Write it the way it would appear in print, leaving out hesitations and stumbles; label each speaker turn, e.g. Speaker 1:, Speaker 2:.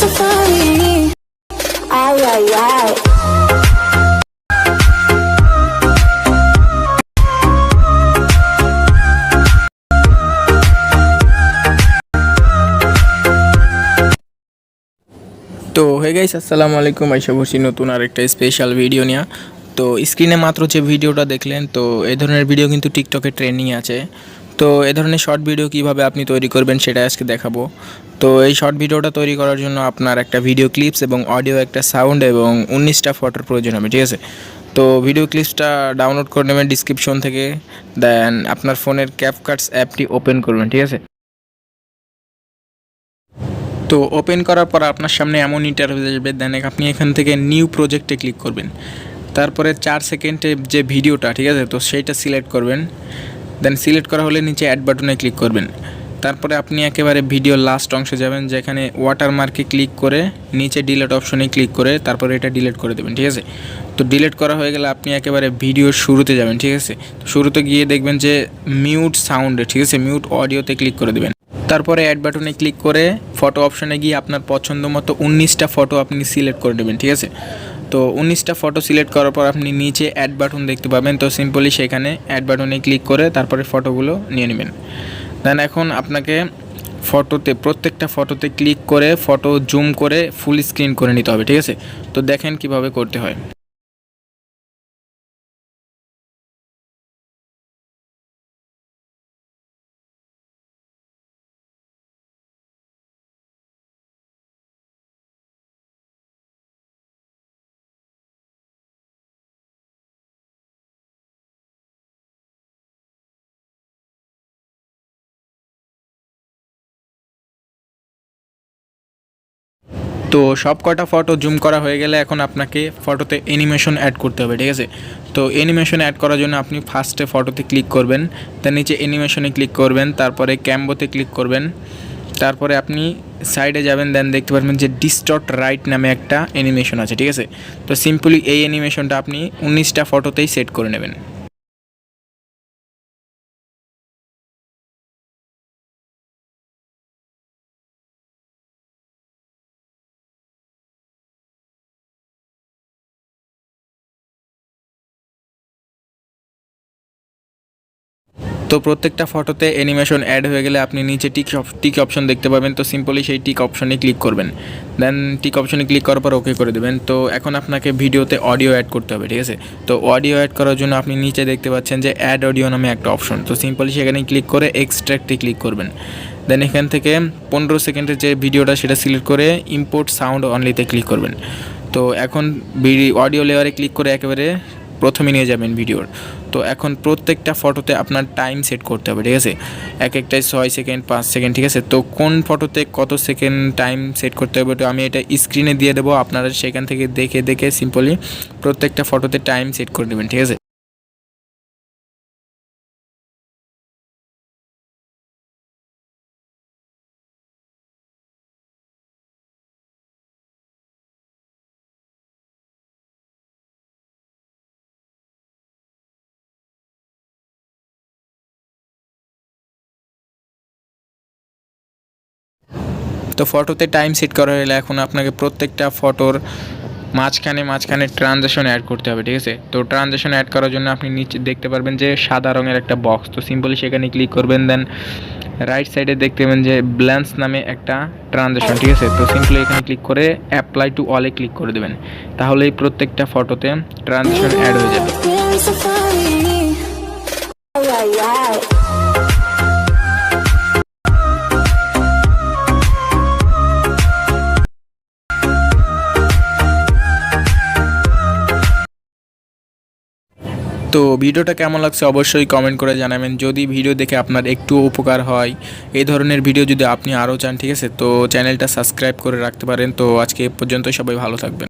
Speaker 1: safari. Ay, ay, ay.
Speaker 2: তো hey guys, আসসালামু আলাইকুম। আশা করছি নতুন আরেকটা স্পেশাল ভিডিও নিয়ে। তো স্ক্রিনে মাত্র যে ভিডিওটা দেখলেন, তো এই ধরনের ভিডিও কিন্তু টিকটকে ট্রেন্ডিং আছে। তো এই ধরনের শর্ট ভিডিও কিভাবে আপনি তৈরি করবেন সেটা আজকে দেখাবো। তো এই শর্ট ভিডিওটা তৈরি করার জন্য আপনার একটা ভিডিও ক্লিপস এবং অডিও, একটা সাউন্ড এবং 19টা ফটোর প্রয়োজন হবে, ঠিক আছে। তো ভিডিও ক্লিপসটা ডাউনলোড করে নেবেন ডিসক্রিপশন থেকে, দেন আপনার ফোনের ক্যাপকাটস অ্যাপটি ওপেন করবেন, ঠিক আছে। তো ওপেন করার পর আপনার সামনে এমন ইন্টারফেস আসবে, দেন আপনি এখান থেকে নিউ প্রজেক্টে ক্লিক করবেন। তারপরে 4 সেকেন্ডে যে ভিডিওটা, ঠিক আছে, তো সেইটা সিলেক্ট করবেন। দেন সিলেক্ট করা হলে নিচে অ্যাড বাটনে ক্লিক করবেন। তারপরে আপনি একেবারে ভিডিওর লাস্ট অংশে যাবেন, যেখানে ওয়াটারমার্কে ক্লিক করে নিচে ডিলিট অপশনে ক্লিক করে তারপরে এটা ডিলিট করে দেবেন, ঠিক আছে। তো ডিলিট করা হয়ে গেলে আপনি একেবারে ভিডিওর শুরুতে যাবেন, ঠিক আছে। তো শুরুতে গিয়ে দেখবেন যে মিউট সাউন্ডে, ঠিক আছে, মিউট অডিওতে ক্লিক করে দেবেন। তারপরে অ্যাড বাটনে ক্লিক করে ফটো অপশনে গিয়ে আপনার পছন্দ মতো 19টা ফটো আপনি সিলেক্ট করে নেবেন, ঠিক আছে। তো 19টা ফটো সিলেক্ট করার পর আপনি নিচে অ্যাড বাটন দেখতে পাবেন। তো সিম্পলি সেখানে অ্যাড বাটনে ক্লিক করে তারপরে ফটোগুলো নিয়ে নেবেন। দেন এখন আপনাকে প্রত্যেকটা ফটোতে ক্লিক করে ফটো জুম করে ফুল স্ক্রিন করে নিতে হবে, ঠিক আছে। তো দেখেন কিভাবে করতে হয়। তো সব কটা ফটো জুম করা হয়ে গেলে এখন আপনাকে ফটোতে অ্যানিমেশন অ্যাড করতে হবে, ঠিক আছে। তো অ্যানিমেশন অ্যাড করার জন্য আপনি ফার্স্টে ফটোতে ক্লিক করবেন, তার নিচে অ্যানিমেশনে ক্লিক করবেন, তারপরে ক্যাম্বোতে ক্লিক করবেন, তারপরে আপনি সাইডে যাবেন, দেন দেখতে পারবেন যে ডিস্টর্ট রাইট নামে একটা অ্যানিমেশন আছে, ঠিক আছে। তো সিম্পলি এই অ্যানিমেশনটা আপনি 19টা ফটোতেই সেট করে নেবেন। তো প্রত্যেকটা ফটোতে অ্যানিমেশন অ্যাড হয়ে গেলে আপনি নিচে টিক অপশন দেখতে পাবেন। তো সিম্পলি সেই টিক অপশনে ক্লিক করবেন, দেন টিক অপশনে ক্লিক করার পর ওকে করে দেবেন। তো এখন আপনাকে ভিডিওতে অডিও অ্যাড করতে হবে, ঠিক আছে। তো অডিও অ্যাড করার জন্য আপনি নিচে দেখতে পাচ্ছেন যে অ্যাড অডিও নামে একটা অপশন। তো সিম্পলি সেখানে ক্লিক করে এক্সট্র্যাক্টে ক্লিক করবেন। দেন এখান থেকে 15 সেকেন্ডের যে ভিডিওটা সেটা সিলেক্ট করে ইম্পোর্ট সাউন্ড অনলিতে ক্লিক করবেন। তো এখন অডিও লেয়ারে ক্লিক করে একেবারে প্রথমে নিয়ে যাবেন ভিডিওর। তো এখন প্রত্যেকটা ফটোতে আপনার টাইম সেট করতে হবে, ঠিক আছে। এক একটাই 6 সেকেন্ড, 5 সেকেন্ড, ঠিক আছে। তো কোন ফটোতে কত সেকেন্ড টাইম সেট করতে হবে তো আমি এটা স্ক্রিনে দিয়ে দেবো, আপনারা সেখান থেকে দেখে দেখে সিম্পলি প্রত্যেকটা ফটোতে টাইম সেট করে দেবেন, ঠিক আছে। তো ফটোতে টাইম সেট করা হলে এখন আপনাকে প্রত্যেকটা ফটোর মাঝখানে মাঝখানে ট্রানজেকশন অ্যাড করতে হবে, ঠিক আছে। তো ট্রানজেকশন অ্যাড করার জন্য আপনি নিচে দেখতে পারবেন যে সাদা রঙের একটা বক্স। তো সিম্পলি সেখানে ক্লিক করবেন, দেন রাইট সাইডে দেখতে পাবেন যে ব্ল্যান্স নামে একটা ট্রানজেকশন, ঠিক আছে। তো সিম্পলি এখানে ক্লিক করে অ্যাপ্লাই টু অলে ক্লিক করে দেবেন, তাহলেই প্রত্যেকটা ফটোতে ট্রানজেকশন অ্যাড হয়ে যাবে।
Speaker 1: Very safari. Ay, ay, ay.
Speaker 2: তো ভিডিওটা কেমন লাগছে অবশ্যই কমেন্ট করে জানাবেন। যদি ভিডিও দেখে আপনার একটু উপকার হয়, এই ধরনের ভিডিও যদি আপনি আরও চান, ঠিক আছে, তো চ্যানেলটা সাবস্ক্রাইব করে রাখতে পারেন। তো আজকে এ পর্যন্ত, সবাই ভালো থাকবেন।